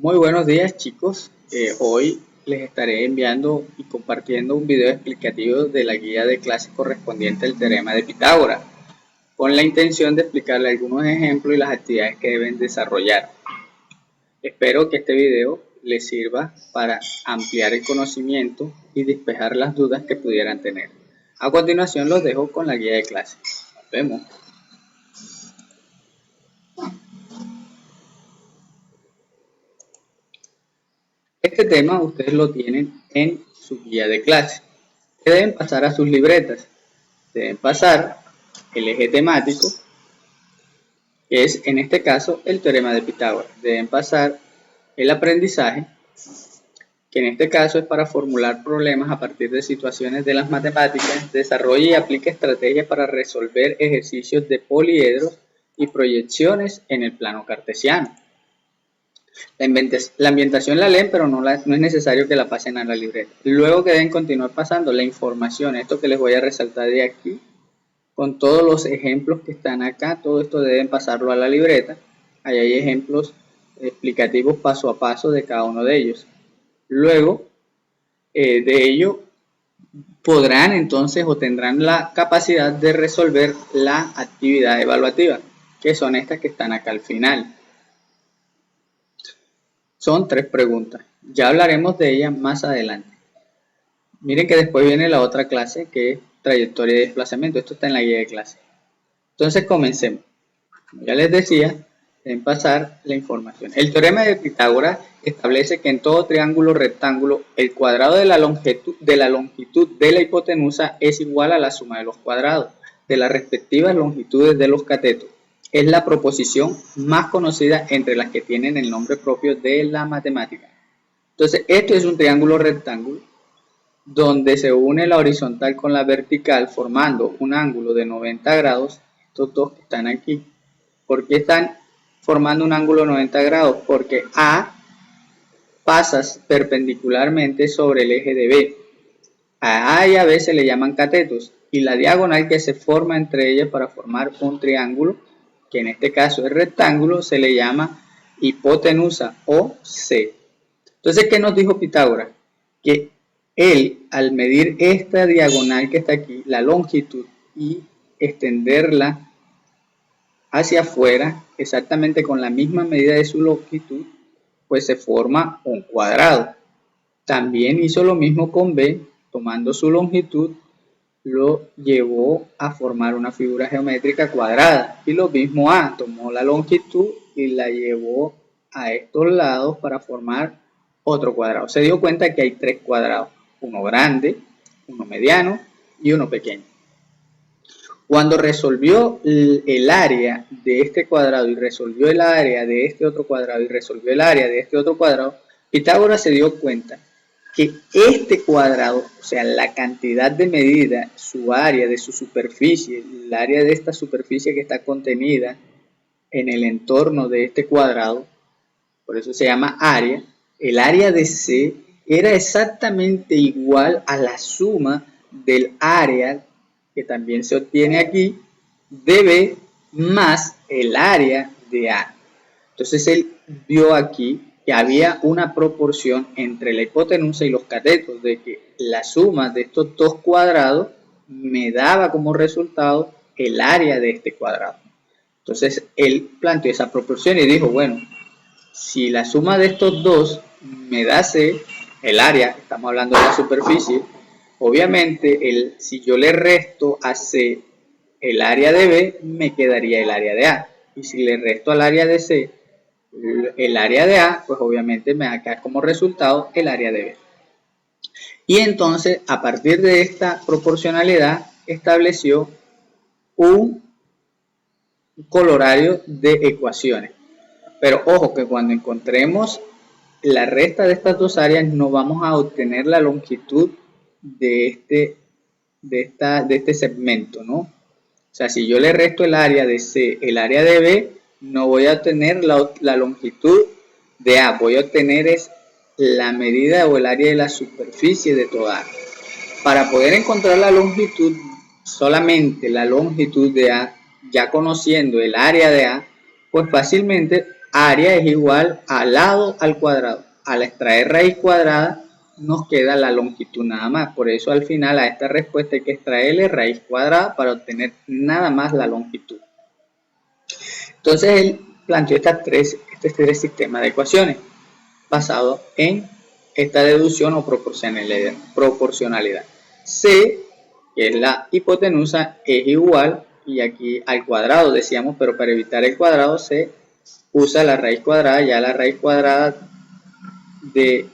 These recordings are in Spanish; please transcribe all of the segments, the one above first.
Muy buenos días chicos, hoy les estaré enviando y compartiendo un video explicativo de la guía de clase correspondiente al teorema de Pitágoras, con la intención de explicarle algunos ejemplos y las actividades que deben desarrollar. Espero que este video les sirva para ampliar el conocimiento y despejar las dudas que pudieran tener. A continuación los dejo con la guía de clase. Nos vemos. Este tema ustedes lo tienen en su guía de clase. Deben pasar a sus libretas. Deben pasar el eje temático, que es en este caso el teorema de Pitágoras. Deben pasar el aprendizaje, que en este caso es para formular problemas a partir de situaciones de las matemáticas. Desarrolle y aplique estrategias para resolver ejercicios de poliedros y proyecciones en el plano cartesiano. La ambientación la leen, pero no es necesario que la pasen a la libreta. Luego que deben continuar pasando la información, esto que les voy a resaltar de aquí, con todos los ejemplos que están acá, todo esto deben pasarlo a la libreta. Ahí hay ejemplos explicativos paso a paso de cada uno de ellos. Luego de ello, podrán entonces o tendrán la capacidad de resolver la actividad evaluativa, que son estas que están acá al final. Son 3 preguntas. Ya hablaremos de ellas más adelante. Miren que después viene la otra clase, que es trayectoria de desplazamiento. Esto está en la guía de clase. Entonces comencemos. Como ya les decía, deben pasar la información. El teorema de Pitágoras establece que en todo triángulo rectángulo el cuadrado de la longitud de la hipotenusa es igual a la suma de los cuadrados de las respectivas longitudes de los catetos. Es la proposición más conocida entre las que tienen el nombre propio de la matemática. Entonces, esto es un triángulo rectángulo donde se une la horizontal con la vertical formando un ángulo de 90 grados. Estos dos que están aquí. ¿Por qué están formando un ángulo de 90 grados? Porque A pasa perpendicularmente sobre el eje de B. A A y a B se le llaman catetos y la diagonal que se forma entre ellas para formar un triángulo, que en este caso es rectángulo, se le llama hipotenusa o C. Entonces, ¿qué nos dijo Pitágoras? Que él, al medir esta diagonal que está aquí, la longitud, y extenderla hacia afuera, exactamente con la misma medida de su longitud, pues se forma un cuadrado. También hizo lo mismo con B, tomando su longitud, lo llevó a formar una figura geométrica cuadrada. Y lo mismo A, tomó la longitud y la llevó a estos lados para formar otro cuadrado. Se dio cuenta que hay 3 cuadrados, uno grande, uno mediano y uno pequeño. Cuando resolvió el área de este cuadrado y resolvió el área de este otro cuadrado y resolvió el área de este otro cuadrado, Pitágoras se dio cuenta que este cuadrado, o sea, la cantidad de medida, su área de su superficie, el área de esta superficie que está contenida en el entorno de este cuadrado, por eso se llama área, el área de C era exactamente igual a la suma del área que también se obtiene aquí de B más el área de A. Entonces él vio aquí que había una proporción entre la hipotenusa y los catetos, de que la suma de estos dos cuadrados me daba como resultado el área de este cuadrado. Entonces él planteó esa proporción y dijo, bueno, si la suma de estos dos me da C, el área, estamos hablando de la superficie, obviamente si yo le resto a C el área de B, me quedaría el área de A. Y si le resto al área de C el área de A, pues obviamente me va a quedar como resultado el área de B. Y entonces, a partir de esta proporcionalidad, estableció un colorario de ecuaciones. Pero ojo que cuando encontremos la resta de estas dos áreas, no vamos a obtener la longitud de este segmento, ¿no? O sea, si yo le resto el área de C, el área de B, no voy a obtener la longitud de A, voy a obtener es la medida o el área de la superficie de toda A. Para poder encontrar la longitud, solamente la longitud de A, ya conociendo el área de A, pues fácilmente área es igual a lado al cuadrado. Al extraer raíz cuadrada nos queda la longitud nada más. Por eso al final a esta respuesta hay que extraerle raíz cuadrada para obtener nada más la longitud. Entonces él planteó este tres sistemas de ecuaciones basados en esta deducción o proporcionalidad. C, que es la hipotenusa, es igual, y aquí al cuadrado decíamos, pero para evitar el cuadrado se usa la raíz cuadrada. Ya la raíz cuadrada de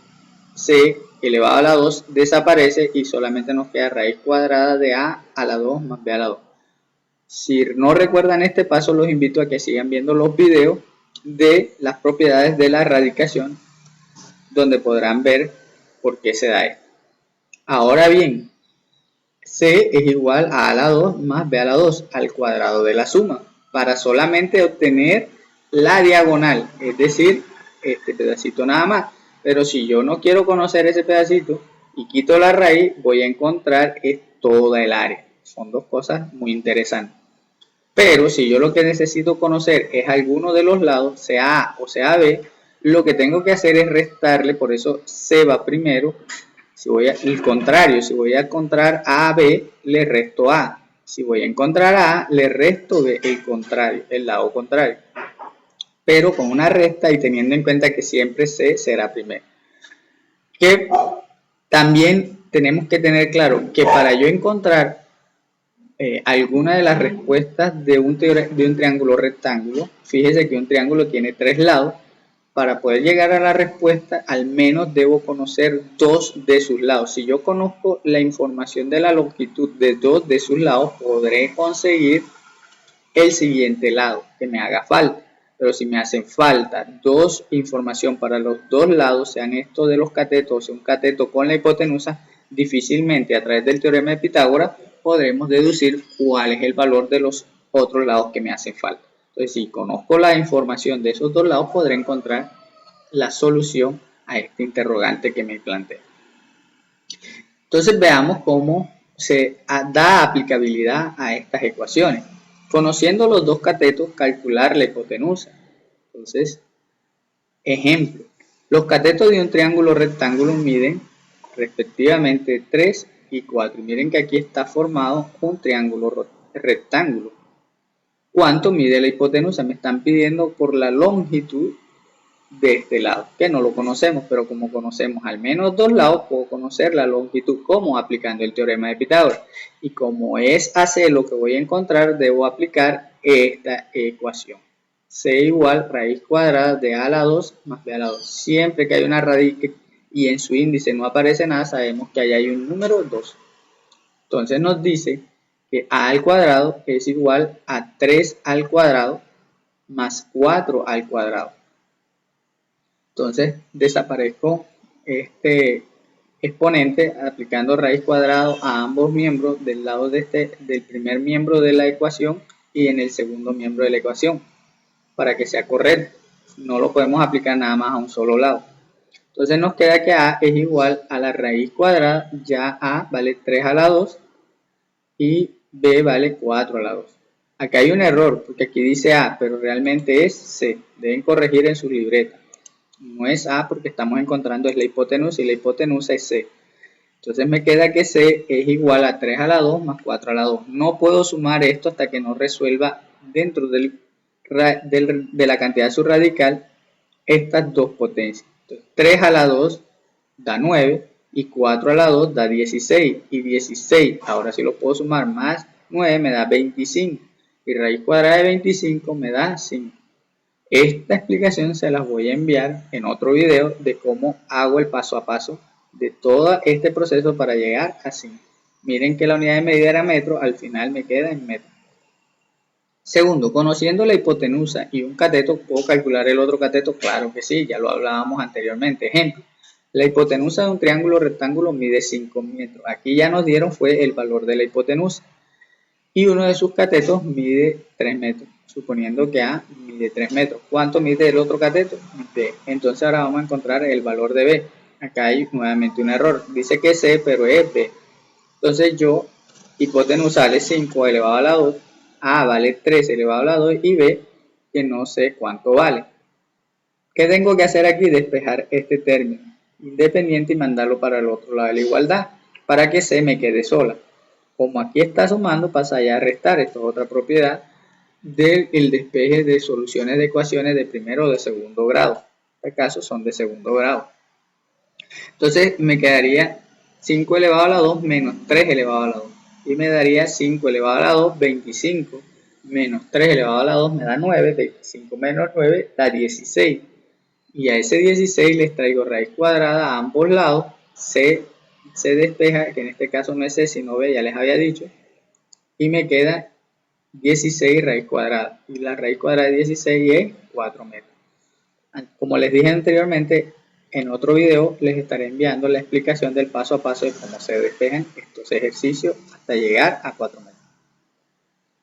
C elevado a la 2 desaparece y solamente nos queda raíz cuadrada de A a la 2 más B a la 2. Si no recuerdan este paso, los invito a que sigan viendo los videos de las propiedades de la radicación, donde podrán ver por qué se da esto. Ahora bien, C es igual a la 2 más B a la 2 al cuadrado de la suma, para solamente obtener la diagonal, es decir, este pedacito nada más. Pero si yo no quiero conocer ese pedacito y quito la raíz, voy a encontrar toda el área. Son dos cosas muy interesantes. Pero si yo lo que necesito conocer es alguno de los lados, sea A o sea B, lo que tengo que hacer es restarle, por eso C va primero. Si voy al contrario, si voy a encontrar A, B, le resto A. Si voy a encontrar A, le resto B, el lado contrario. Pero con una resta y teniendo en cuenta que siempre C será primero. Que también tenemos que tener claro que para yo encontrar alguna de las respuestas de un triángulo rectángulo, fíjese que un triángulo tiene tres lados. Para poder llegar a la respuesta, al menos debo conocer dos de sus lados. Si yo conozco la información de la longitud de dos de sus lados, podré conseguir el siguiente lado que me haga falta. Pero si me hacen falta dos información para los dos lados, sean estos de los catetos, o sea un cateto con la hipotenusa, difícilmente a través del teorema de Pitágoras podremos deducir cuál es el valor de los otros lados que me hacen falta. Entonces, si conozco la información de esos dos lados, podré encontrar la solución a este interrogante que me plantea. Entonces, veamos cómo se da aplicabilidad a estas ecuaciones. Conociendo los dos catetos, calcular la hipotenusa. Entonces, ejemplo, los catetos de un triángulo rectángulo miden respectivamente 3 y 4. Y miren que aquí está formado un triángulo rectángulo. ¿Cuánto mide la hipotenusa? Me están pidiendo por la longitud de este lado, que no lo conocemos, pero como conocemos al menos dos lados, puedo conocer la longitud como aplicando el teorema de Pitágoras. Y como es AC lo que voy a encontrar, debo aplicar esta ecuación. C igual raíz cuadrada de A a la 2 más B a la 2. Siempre que hay una raíz y en su índice no aparece nada, sabemos que ahí hay un número 2. Entonces nos dice que A al cuadrado es igual a 3 al cuadrado más 4 al cuadrado. Entonces desaparezco este exponente aplicando raíz cuadrada a ambos miembros del lado del primer miembro de la ecuación y en el segundo miembro de la ecuación para que sea correcto. No lo podemos aplicar nada más a un solo lado. Entonces nos queda que A es igual a la raíz cuadrada, ya A vale 3 a la 2 y B vale 4 a la 2. Acá hay un error porque aquí dice A, pero realmente es C. Deben corregir en su libreta. No es A porque estamos encontrando es la hipotenusa y la hipotenusa es C. Entonces me queda que C es igual a 3 a la 2 más 4 a la 2. No puedo sumar esto hasta que no resuelva dentro de la cantidad subradical estas dos potencias. Entonces, 3 a la 2 da 9 y 4 a la 2 da 16. Y 16, ahora sí lo puedo sumar, más 9 me da 25. Y raíz cuadrada de 25 me da 5. Esta explicación se las voy a enviar en otro video de cómo hago el paso a paso de todo este proceso para llegar a 5. Miren que la unidad de medida era metro, al final me queda en metro. Segundo, conociendo la hipotenusa y un cateto, ¿puedo calcular el otro cateto? Claro que sí, ya lo hablábamos anteriormente. Ejemplo, la hipotenusa de un triángulo rectángulo mide 5 metros. Aquí ya nos dieron fue el valor de la hipotenusa. Y uno de sus catetos mide 3 metros, suponiendo que A mide 3 metros. ¿Cuánto mide el otro cateto? B. Entonces ahora vamos a encontrar el valor de B. Acá hay nuevamente un error. Dice que es C, pero es B. Entonces yo, hipotenusa es 5 elevado a la 2, A vale 3 elevado a la 2 y B, que no sé cuánto vale. ¿Qué tengo que hacer aquí? Despejar este término independiente y mandarlo para el otro lado de la igualdad, para que C me quede sola. Como aquí está sumando, pasa ya a restar. Esto es otra propiedad del despeje de soluciones de ecuaciones de primero o de segundo grado. En este caso son de segundo grado. Entonces me quedaría 5 elevado a la 2 menos 3 elevado a la 2. Y me daría 5 elevado a la 2, 25, menos 3 elevado a la 2 me da 9, 25 menos 9 da 16. Y a ese 16 les traigo raíz cuadrada a ambos lados. C despeja, que en este caso no es C sino B, ya les había dicho. Y me queda 16 raíz cuadrada. Y la raíz cuadrada de 16 es 4 metros. Como les dije anteriormente, en otro video les estaré enviando la explicación del paso a paso de cómo se despejan estos ejercicios hasta llegar a 4 metros.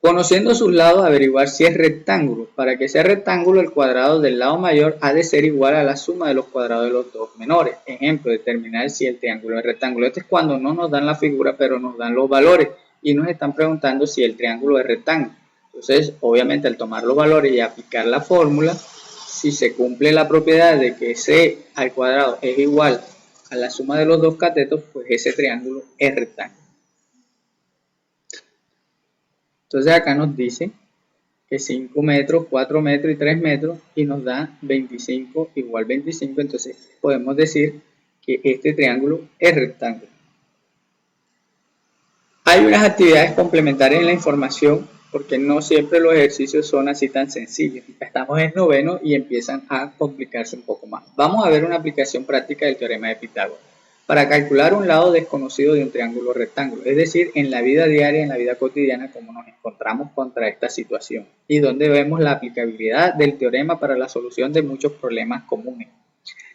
Conociendo sus lados, averiguar si es rectángulo. Para que sea rectángulo, el cuadrado del lado mayor ha de ser igual a la suma de los cuadrados de los dos menores. Ejemplo, determinar si el triángulo es rectángulo. Este es cuando no nos dan la figura, pero nos dan los valores y nos están preguntando si el triángulo es rectángulo. Entonces, obviamente, al tomar los valores y aplicar la fórmula, si se cumple la propiedad de que C al cuadrado es igual a la suma de los dos catetos, pues ese triángulo es rectángulo. Entonces acá nos dice que 5 metros, 4 metros y 3 metros y nos da 25 igual 25, entonces podemos decir que este triángulo es rectángulo. Hay unas actividades complementarias en la información porque no siempre los ejercicios son así tan sencillos. Estamos en noveno y empiezan a complicarse un poco más. Vamos a ver una aplicación práctica del teorema de Pitágoras. Para calcular un lado desconocido de un triángulo rectángulo, es decir, en la vida diaria, en la vida cotidiana, como nos encontramos contra esta situación y donde vemos la aplicabilidad del teorema para la solución de muchos problemas comunes.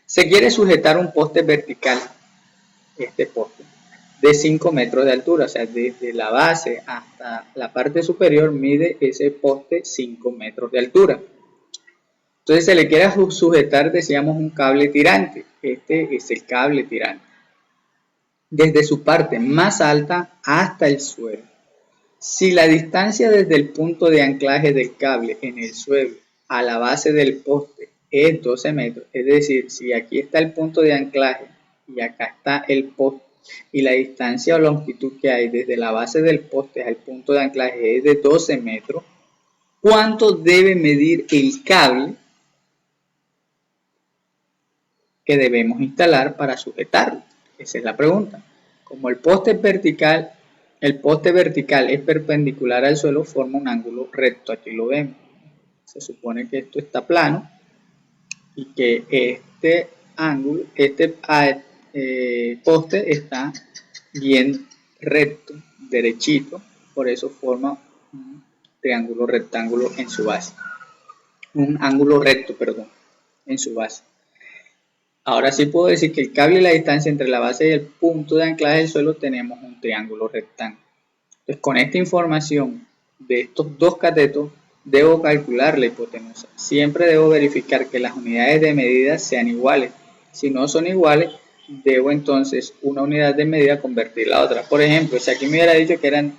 Se quiere sujetar un poste vertical, este poste, de 5 metros de altura, o sea, desde la base hasta la parte superior mide ese poste 5 metros de altura. Entonces se le quiere sujetar, decíamos, un cable tirante. Este es el cable tirante, desde su parte más alta hasta el suelo. Si la distancia desde el punto de anclaje del cable en el suelo a la base del poste es 12 metros, es decir, si aquí está el punto de anclaje y acá está el poste y la distancia o longitud que hay desde la base del poste al punto de anclaje es de 12 metros, ¿cuánto debe medir el cable que debemos instalar para sujetarlo? Esa es la pregunta. Como el poste vertical es perpendicular al suelo, forma un ángulo recto. Aquí lo vemos. Se supone que esto está plano y que este ángulo, poste está bien recto, derechito. Por eso forma un triángulo rectángulo en su base. Un ángulo recto, perdón, en su base. Ahora sí puedo decir que el cable y la distancia entre la base y el punto de anclaje del suelo tenemos un triángulo rectángulo. Entonces, con esta información de estos dos catetos, debo calcular la hipotenusa. Siempre debo verificar que las unidades de medida sean iguales. Si no son iguales, debo entonces una unidad de medida convertirla a otra. Por ejemplo, si aquí me hubiera dicho que eran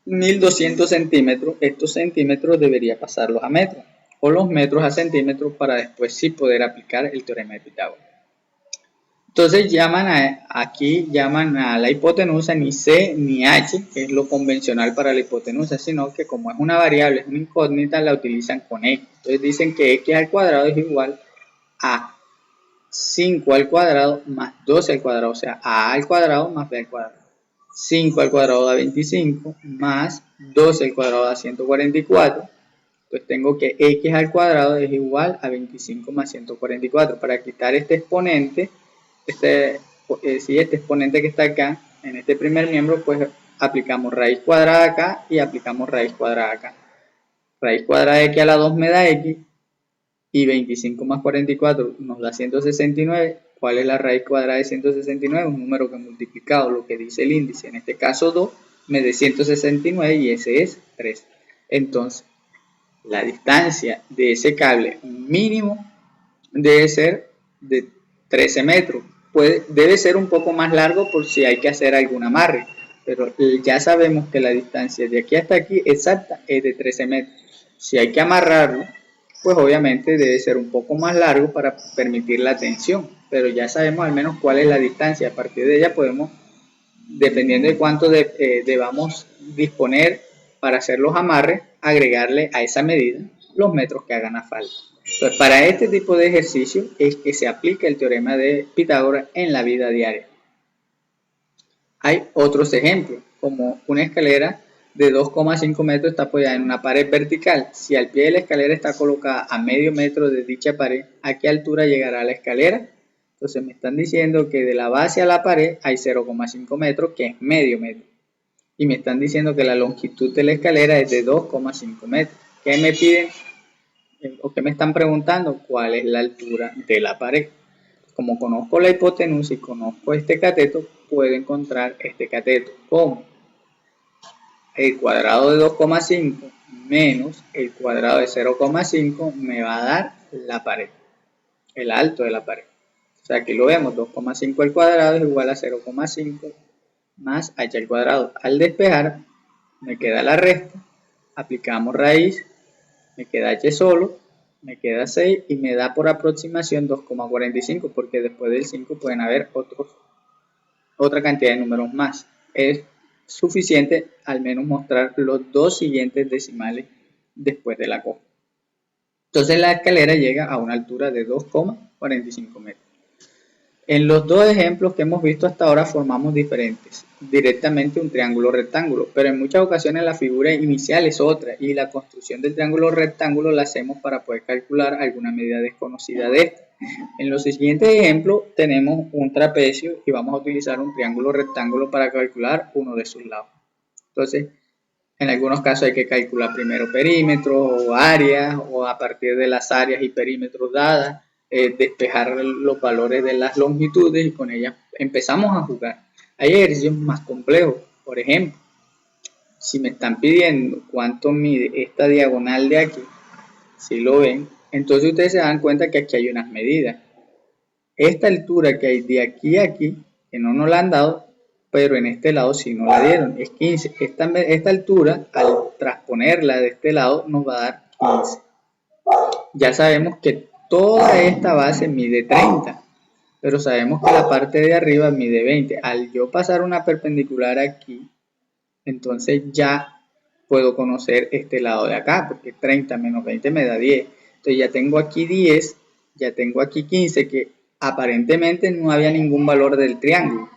1200 centímetros, estos centímetros debería pasarlos a metros, o los metros a centímetros, para después sí poder aplicar el teorema de Pitágoras. Entonces aquí llaman a la hipotenusa ni C ni H, que es lo convencional para la hipotenusa, sino que como es una variable, es una incógnita, la utilizan con X. Entonces dicen que X al cuadrado es igual a 5 al cuadrado más 12 al cuadrado, o sea, A al cuadrado más B al cuadrado. 5 al cuadrado da 25, más 12 al cuadrado da 144. Entonces tengo que X al cuadrado es igual a 25 más 144. Para quitar este exponente, este exponente que está acá, en este primer miembro, pues aplicamos raíz cuadrada acá y aplicamos raíz cuadrada acá. Raíz cuadrada de X a la 2 me da X, y 25 más 44 nos da 169. ¿Cuál es la raíz cuadrada de 169? Un número que multiplicado lo que dice el índice, en este caso 2, me da 169 y ese es 3. Entonces, la distancia de ese cable mínimo debe ser de 13 metros. Debe ser un poco más largo por si hay que hacer algún amarre, pero ya sabemos que la distancia de aquí hasta aquí exacta es de 13 metros. Si hay que amarrarlo, pues obviamente debe ser un poco más largo para permitir la tensión, pero ya sabemos al menos cuál es la distancia. A partir de ella podemos, dependiendo de cuánto debamos disponer para hacer los amarres, agregarle a esa medida los metros que hagan falta. Entonces, para este tipo de ejercicio es que se aplica el teorema de Pitágoras en la vida diaria. Hay otros ejemplos, como una escalera de 2,5 metros está apoyada en una pared vertical. Si al pie de la escalera está colocada a medio metro de dicha pared, ¿a qué altura llegará la escalera? Entonces me están diciendo que de la base a la pared hay 0,5 metros, que es medio metro. Y me están diciendo que la longitud de la escalera es de 2,5 metros. ¿Qué me piden o qué me están preguntando? ¿Cuál es la altura de la pared? Como conozco la hipotenusa y conozco este cateto, puedo encontrar este cateto como el cuadrado de 2,5 menos el cuadrado de 0,5 me va a dar la pared, el alto de la pared. O sea, aquí lo vemos, 2,5 al cuadrado es igual a 0,5 más h al cuadrado. Al despejar, me queda la resta, aplicamos raíz, me queda h solo, me queda 6 y me da por aproximación 2,45 porque después del 5 pueden haber otra cantidad de números más. Es suficiente al menos mostrar los dos siguientes decimales después de la coma. Entonces la escalera llega a una altura de 2,45 metros. En los dos ejemplos que hemos visto hasta ahora formamos directamente un triángulo rectángulo, pero en muchas ocasiones la figura inicial es otra y la construcción del triángulo rectángulo la hacemos para poder calcular alguna medida desconocida de este. En los siguientes ejemplos tenemos un trapecio y vamos a utilizar un triángulo rectángulo para calcular uno de sus lados. Entonces, en algunos casos hay que calcular primero perímetros o áreas, o a partir de las áreas y perímetros dadas, despejar los valores de las longitudes y con ellas empezamos a jugar. Hay ejercicios más complejos, por ejemplo, si me están pidiendo cuánto mide esta diagonal de aquí, si lo ven, entonces ustedes se dan cuenta que aquí hay unas medidas. Esta altura que hay de aquí a aquí, que no nos la han dado, pero en este lado sí nos la dieron, es 15. Esta altura, al transponerla de este lado, nos va a dar 15. Ya sabemos que toda esta base mide 30, pero sabemos que la parte de arriba mide 20. Al yo pasar una perpendicular aquí, entonces ya puedo conocer este lado de acá, porque 30 menos 20 me da 10. Entonces ya tengo aquí 10, ya tengo aquí 15, que aparentemente no había ningún valor del triángulo.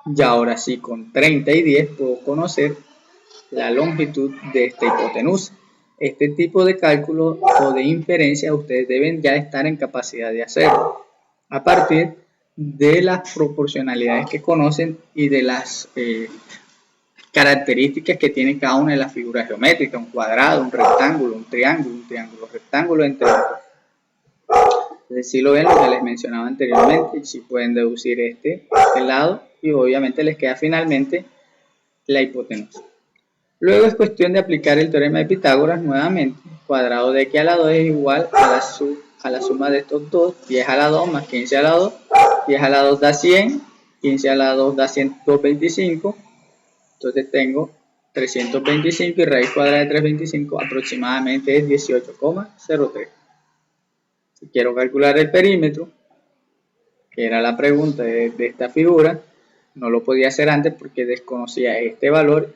Y ahora sí, con 30 y 10 puedo conocer la longitud de esta hipotenusa. Este tipo de cálculo o de inferencia ustedes deben ya estar en capacidad de hacerlo a partir de las proporcionalidades que conocen y de las características que tiene cada una de las figuras geométricas, un cuadrado, un rectángulo, un triángulo rectángulo, entre otros. Entonces, si lo ven, lo que les mencionaba anteriormente, si pueden deducir este lado y obviamente les queda finalmente la hipotenusa. Luego es cuestión de aplicar el teorema de Pitágoras nuevamente. Cuadrado de x a la 2 es igual a la suma de estos dos, 10 a la 2 más 15 a la 2, 10 a la 2 da 100, 15 a la 2 da 125, entonces tengo 325 y raíz cuadrada de 325 aproximadamente es 18,03. Si quiero calcular el perímetro, que era la pregunta de esta figura, no lo podía hacer antes porque desconocía este valor,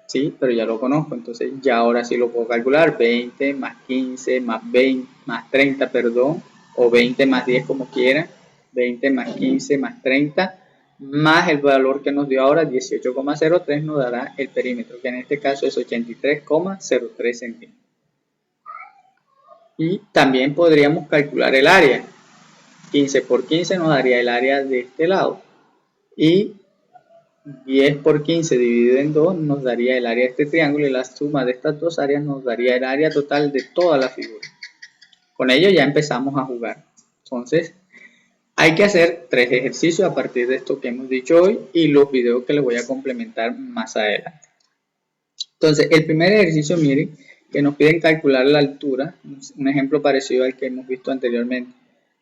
sí, pero ya lo conozco, entonces ya ahora sí lo puedo calcular, 20 más 15 más 20 más 30, perdón, o 20 más 10 como quieran, 20 más 15 más 30, más el valor que nos dio ahora, 18,03, nos dará el perímetro, que en este caso es 83,03 centímetros. Y también podríamos calcular el área. 15 por 15 nos daría el área de este lado. Y 10 por 15 dividido en 2 nos daría el área de este triángulo. Y la suma de estas dos áreas nos daría el área total de toda la figura. Con ello ya empezamos a jugar. Entonces, hay que hacer 3 ejercicios a partir de esto que hemos dicho hoy y los videos que les voy a complementar más adelante. Entonces, el primer ejercicio, miren, que nos piden calcular la altura, un ejemplo parecido al que hemos visto anteriormente,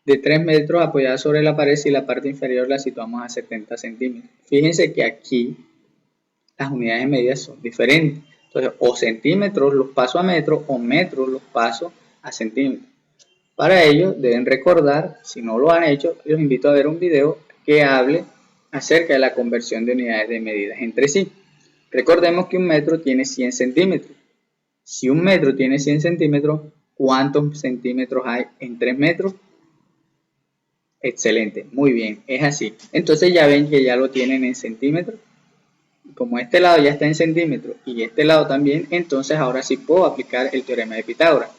de 3 metros apoyada sobre la pared si la parte inferior la situamos a 70 centímetros. Fíjense que aquí las unidades de medida son diferentes. Entonces, o centímetros los paso a metros o metros los paso a centímetros. Para ello deben recordar, si no lo han hecho, los invito a ver un video que hable acerca de la conversión de unidades de medidas entre sí. Recordemos que un metro tiene 100 centímetros. Si un metro tiene 100 centímetros, ¿cuántos centímetros hay en 3 metros? Excelente, muy bien, es así. Entonces ya ven que ya lo tienen en centímetros. Como este lado ya está en centímetros y este lado también, entonces ahora sí puedo aplicar el teorema de Pitágoras.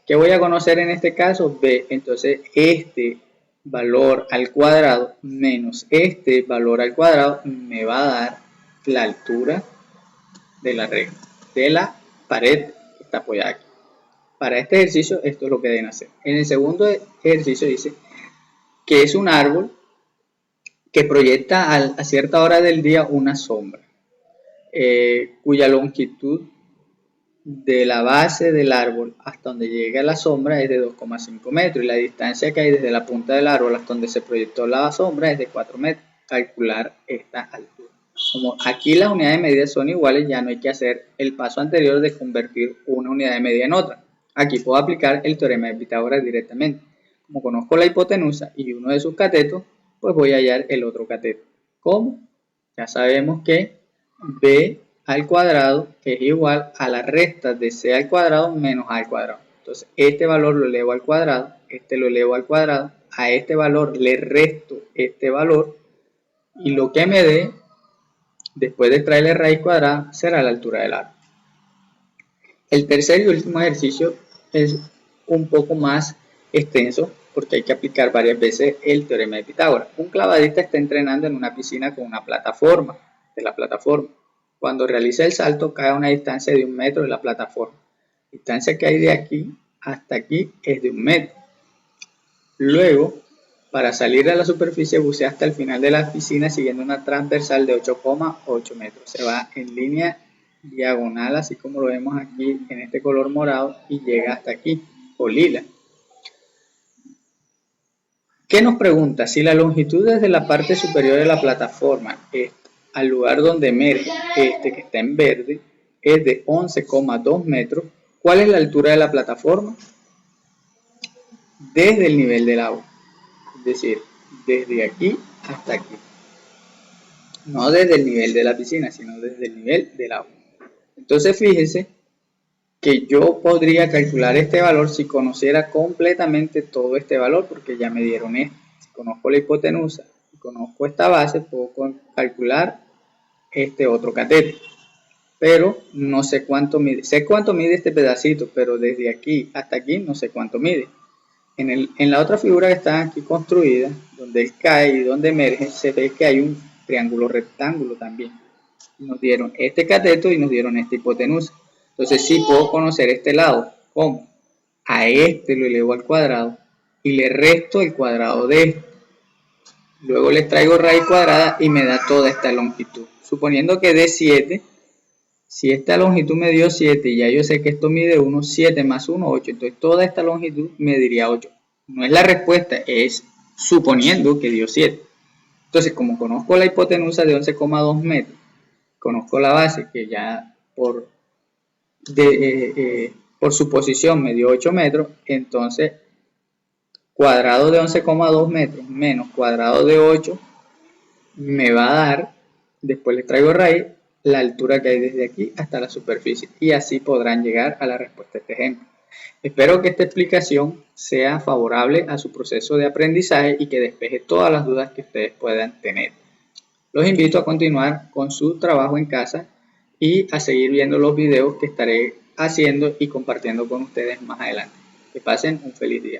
¿Qué voy a conocer en este caso? B. Entonces este valor al cuadrado menos este valor al cuadrado me va a dar la altura de la regla, de la pared que está apoyada aquí. Para este ejercicio esto es lo que deben hacer. En el segundo ejercicio dice que es un árbol que proyecta a cierta hora del día una sombra, cuya longitud de la base del árbol hasta donde llega la sombra es de 2,5 metros y la distancia que hay desde la punta del árbol hasta donde se proyectó la sombra es de 4 metros. Calcular esta altura. Como aquí las unidades de medida son iguales, ya no hay que hacer el paso anterior de convertir una unidad de medida en otra. Aquí puedo aplicar el teorema de Pitágoras directamente. Como conozco la hipotenusa y uno de sus catetos, pues voy a hallar el otro cateto. ¿Cómo? Ya sabemos que b al cuadrado es igual a la resta de c al cuadrado menos a al cuadrado. Entonces este valor lo elevo al cuadrado, este lo elevo al cuadrado, a este valor le resto este valor y lo que me dé después de extraerle raíz cuadrada será la altura del árbol. El tercer y último ejercicio es un poco más extenso porque hay que aplicar varias veces el teorema de Pitágoras. Un clavadista está entrenando en una piscina con una plataforma. Cuando realiza el salto cae a una distancia de 1 metro de la plataforma. La distancia que hay de aquí hasta aquí es de 1 metro. Luego, para salir a la superficie bucea hasta el final de la piscina siguiendo una transversal de 8,8 metros. Se va en línea diagonal, así como lo vemos aquí en este color morado, y llega hasta aquí, o lila. ¿Qué nos pregunta? Si la longitud desde la parte superior de la plataforma al lugar donde emerge este que está en verde es de 11,2 metros, ¿cuál es la altura de la plataforma? Desde el nivel del agua, es decir, desde aquí hasta aquí. No desde el nivel de la piscina, sino desde el nivel del agua. Entonces fíjense que yo podría calcular este valor si conociera completamente todo este valor, porque ya me dieron esto. Si conozco la hipotenusa y conozco esta base, puedo calcular este otro cateto. Pero no sé cuánto mide. Sé cuánto mide este pedacito, pero desde aquí hasta aquí no sé cuánto mide. En la otra figura que está aquí construida, donde él cae y donde emerge, se ve que hay un triángulo rectángulo también. Nos dieron este cateto y nos dieron esta hipotenusa. Entonces sí puedo conocer este lado. ¿Cómo? A este lo elevo al cuadrado y le resto el cuadrado de este. Luego le traigo raíz cuadrada y me da toda esta longitud. Suponiendo que dé 7, si esta longitud me dio 7 y ya yo sé que esto mide 1, 7 más 1, 8. Entonces toda esta longitud me diría 8. No es la respuesta, es suponiendo que dio 7. Entonces como conozco la hipotenusa de 11,2 metros, conozco la base que ya por suposición me dio 8 metros, entonces cuadrado de 11,2 metros menos cuadrado de 8 me va a dar, después le traigo raíz, la altura que hay desde aquí hasta la superficie y así podrán llegar a la respuesta de este ejemplo. Espero que esta explicación sea favorable a su proceso de aprendizaje y que despeje todas las dudas que ustedes puedan tener. Los invito a continuar con su trabajo en casa y a seguir viendo los videos que estaré haciendo y compartiendo con ustedes más adelante. Que pasen un feliz día.